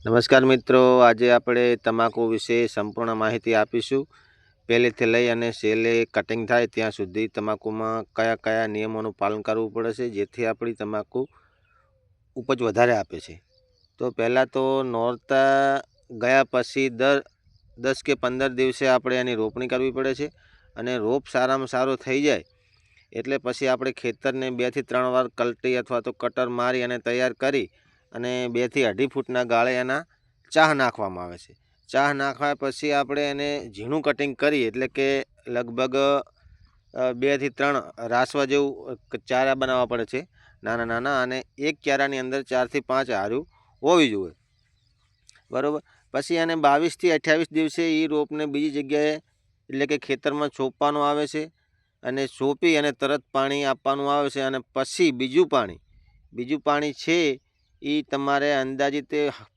નમસ્કાર મિત્રો, આજે આપણે તમાકુ વિશે સંપૂર્ણ માહિતી આપીશું। પહેલેથી લઈ અને છેલ્લે કટિંગ થાય ત્યાં સુધી તમાકુમાં કયા કયા નિયમોનું પાલન કરવું પડે છે જેથી આપણી તમાકુ ઉપજ વધારે આપે છે। તો પહેલાં તો નોરતા ગયા પછી 10 કે 15 દિવસે આપણે એની રોપણી કરવી પડે છે અને રોપ સારામાં સારો થઈ જાય એટલે પછી આપણે ખેતરને 2 થી 3 વાર કલટી અથવા તો કટર મારી અને તૈયાર કરી અને 2 થી 2.5 ફૂટના ગાળે એના ચાહ નાખવામાં આવે છે। ચાહ નાખ્યા પછી આપણે એને ઝીણું કટિંગ કરી એટલે કે લગભગ 2 થી 3 રાસવા જેવું ચારા બનાવવા પડે છે નાના નાના, અને એક ક્યારાની અંદર 4 થી 5 હારું હોવી જોઈએ, બરાબર। પછી એને 22 થી 28 દિવસે એ રોપને બીજી જગ્યાએ એટલે કે ખેતરમાં છોપવાનો આવે છે અને છોપી અને તરત પાણી આપવાનું આવે છે। અને પછી બીજું પાણી છે એ તમારે અંદાજિત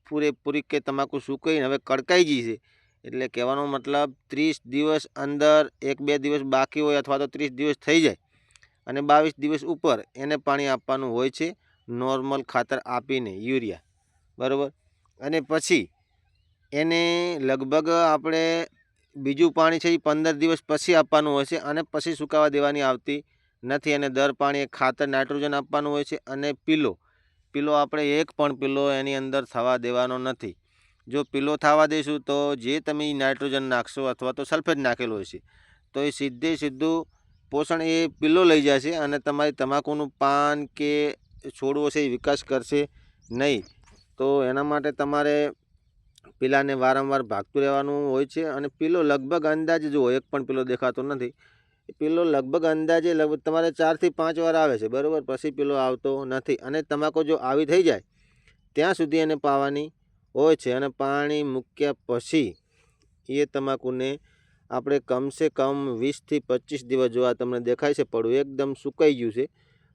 પૂરેપૂરી કે તમાકુ સુકાઈને હવે કડકાઈ ગઈ છે એટલે કહેવાનો મતલબ 30 દિવસ અંદર 1-2 દિવસ બાકી હોય અથવા તો 30 દિવસ થઈ જાય અને 22 દિવસ ઉપર એને પાણી આપવાનું હોય છે, નોર્મલ ખાતર આપીને યુરિયા, બરાબર। અને પછી એને લગભગ આપણે બીજું પાણી છે એ 15 દિવસ પછી આપવાનું હોય છે અને પછી સુકાવા દેવાની આવતી નથી। અને દર પાણીએ ખાતર નાઇટ્રોજન આપવાનું હોય છે અને પીલો આપણે એક પણ પીલો એની અંદર થવા દેવાનો નથી। જો પીલો થવા દઈશું તો જે તમે નાઇટ્રોજન નાખશો અથવા તો સલ્ફેટ નાખેલો હશે તો એ સીધું પોષણ એ પીલો લઈ જશે અને તમારી તમાકુનું પાન કે છોડવો છે એ વિકાસ કરશે નહીં। તો એના માટે તમારે પીલાને વારંવાર ભાગતું રહેવાનું હોય છે અને પીલો લગભગ અંદાજે જુઓ, એક પણ પીલો દેખાતો નથી, પીલો લગભગ અંદાજે તમારે 4 થી 5 વાર આવે છે, બરાબર। પછી પીલો આવતો નથી અને તમાકુ જો આવી થઈ જાય ત્યાં સુધી એને પાવાની હોય છે અને પાણી મૂક્યા પછી એ તમાકુને આપણે કમસે કમ 20 થી 25 દિવસ જો આ તમને દેખાય છે પડવું એકદમ સુકાઈ ગયું છે,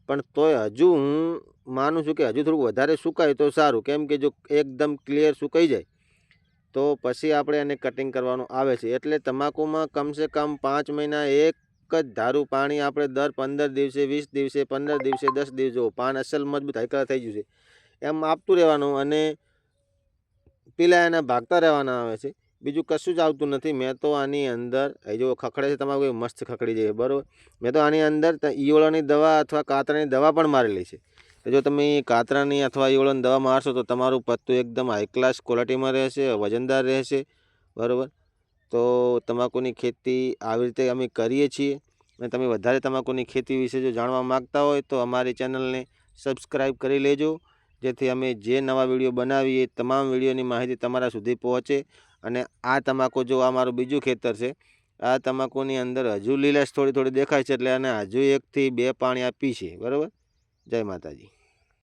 પણ તોય હજુ હું માનું છું કે હજુ થોડુંક વધારે સુકાય તો સારું, કેમ કે જો એકદમ ક્લિયર સુકાઈ જાય તો પછી આપણે એને કટિંગ કરવાનું આવે છે। એટલે તમાકુમાં કમસે કમ 5 મહિના એક જ ધારું પાણી આપણે દર 15 દિવસે 20 દિવસે 15 દિવસે 10 દિવસે જો પાન અસલ મજબૂત હાઈકર થઈ ગયું છે એમ આપતું રહેવાનું અને પીલા એના ભાગતા રહેવાના આવે છે, બીજું કશું જ આવતું નથી। મેં તો આની અંદર એ જો ખખડે છે તમાકુ મસ્ત ખખડી જાય, બરાબર। મેં તો આની અંદર ઈયળોની દવા અથવા કાતરાની દવા પણ મારેલી છે। તો જો તમે કાતરાની અથવા ઈયળોની દવા મારશો તો તમારું પત્તું એકદમ હાઈ ક્લાસ ક્વોલિટીમાં રહેશે, વજનદાર રહેશે, બરાબર। તો તમાકુની ખેતી આવી રીતે અમે કરીએ છીએ અને તમે વધારે તમાકુની ખેતી વિશે જો જાણવા માગતા હોય તો અમારી ચેનલને સબસ્ક્રાઈબ કરી લેજો, જેથી અમે જે નવા વિડીયો બનાવીએ તમામ વિડીયોની માહિતી તમારા સુધી પહોંચે। અને આ તમાકુ જો આ મારું બીજું ખેતર છે, આ તમાકુની અંદર હજુ લીલાશ થોડી દેખાય છે એટલે એને હજુ 1 થી 2 પાણી આપી છે, બરાબર। જય માતાજી।